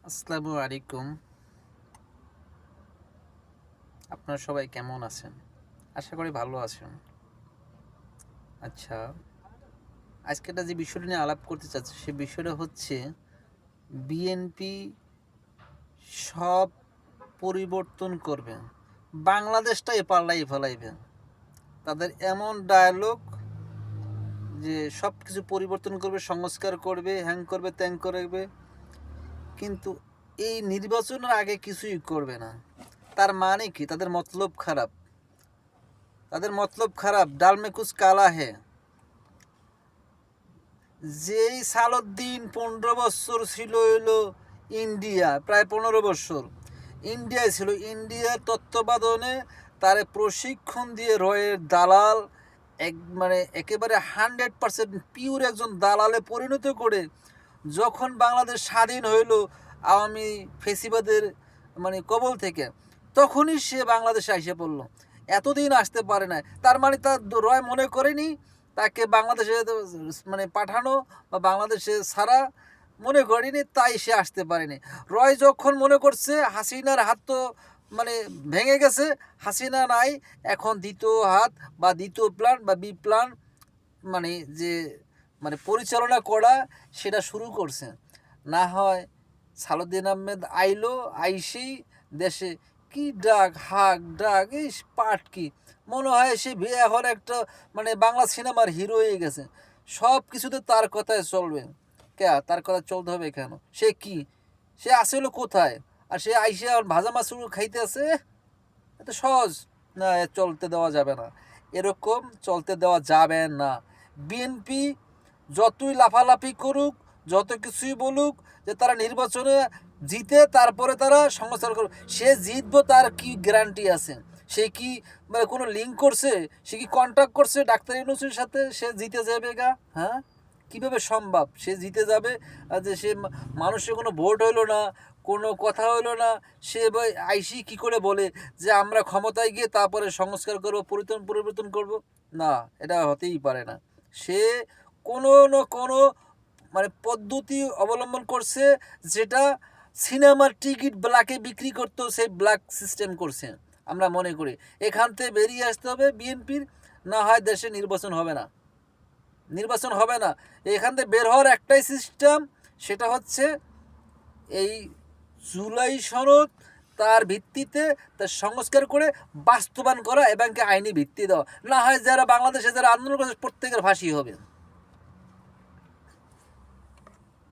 আসসালামু আলাইকুম। আপনারা সবাই কেমন আছেন? আশা করি ভালো আছেন। আচ্ছা, আজকে যে বিষয়টা নিয়ে আলাপ করতে চাচ্ছি সে বিষয়টা হচ্ছে বিএনপি সব পরিবর্তন করবে, বাংলাদেশটাই পাল্টাই ফেলাইবে। তাদের এমন ডায়ালগ যে সব কিছু পরিবর্তন করবে, সংস্কার করবে, হ্যাং করবে, ত্যাং করবে, কিন্তু এই নির্বাচনের আগে কিছুই করবে না। তার মানে কি? তাদের মতলব খারাপ। ডাল মে কুছ কালা হে। যেই সালউদ্দিন 15 বছর ছিল হইলো ইন্ডিয়া, প্রায় 15 বছর ইন্ডিয়ায় ছিল। ইন্ডিয়ার তত্ত্বাবধানে তারে প্রশিক্ষণ দিয়ে রয়ের দালাল একেবারে 100% পিওর একজন দালালে পরিণত করে যখন বাংলাদেশ স্বাধীন হইল আওয়ামী ফেসিবাদের কবল থেকে, তখনই সে বাংলাদেশে এসে পড়লো। এতদিন আসতে পারে না, তার তার রয় মনে করেনি তাকে বাংলাদেশে পাঠানো বা বাংলাদেশে ছাড়া মনে করেনি, তাই সে আসতে পারেনি। রয় যখন মনে করছে হাসিনার হাত তো ভেঙে গেছে, হাসিনা নাই, এখন দ্বিতীয় হাত বা দ্বিতীয় প্ল্যান বা বি প্ল্যান যে পরিচালনা করা সেটা শুরু করছে। না হয় সালাউদ্দিন আহমেদ আইলো, আইসেই দেশে কি ডাক হাক ডাক, এই পাট কি মনে হয় সে এখন একটা বাংলা সিনেমার হিরো হয়ে গেছে। সব কিছুতে তার কথায় চলবে। তার কথা চলতে হবে কেন? সে কি, সে আসলে কোথায়? আর সে আইসে আর ভাজা মাছ খাইতে আছে, এত সহজ না, চলতে দেওয়া যাবে না। এরকম চলতে দেওয়া যাবে না। বিএনপি যতই লাফালাফি করুক, যত কিছুই বলুক যে তারা নির্বাচনে জিতে তারপরে তারা সংস্কার করবে, সে জিতবো তার কি গ্যারান্টি আছে? সে কি কোনো লিঙ্ক করছে? সে কি কন্ট্যাক্ট করছে ডাক্তার ইউনূসের সাথে সে জিতে যাবে গা? হ্যাঁ, কীভাবে সম্ভব সে জিতে যাবে? আর যে সে মানুষের কোনো ভোট হইলো না, কোনো কথা হইলো না, সে আইসি কি করে বলে যে আমরা ক্ষমতায় গিয়ে তারপরে সংস্কার করবো, পরিবর্তন করব? না, এটা হতেই পারে না। সে কোনো না কোনো পদ্ধতি অবলম্বন করছে, যেটা সিনেমার টিকিট ব্ল্যাকে বিক্রি করতো, সেই ব্ল্যাক সিস্টেম করছে। আমরা মনে করি এখান থেকে বেরিয়ে আসতে হবে বিএনপির, না হয় দেশে নির্বাচন হবে না। এখান থেকে বের হওয়ার একটাই সিস্টেম, সেটা হচ্ছে এই জুলাই সনদ, তার ভিত্তিতে তার সংস্কার করে বাস্তবায়ন করা এবং আইনি ভিত্তি দেওয়া। না হয় যারা বাংলাদেশে যারা আন্দোলন করছে প্রত্যেকের ফাঁসি হবে।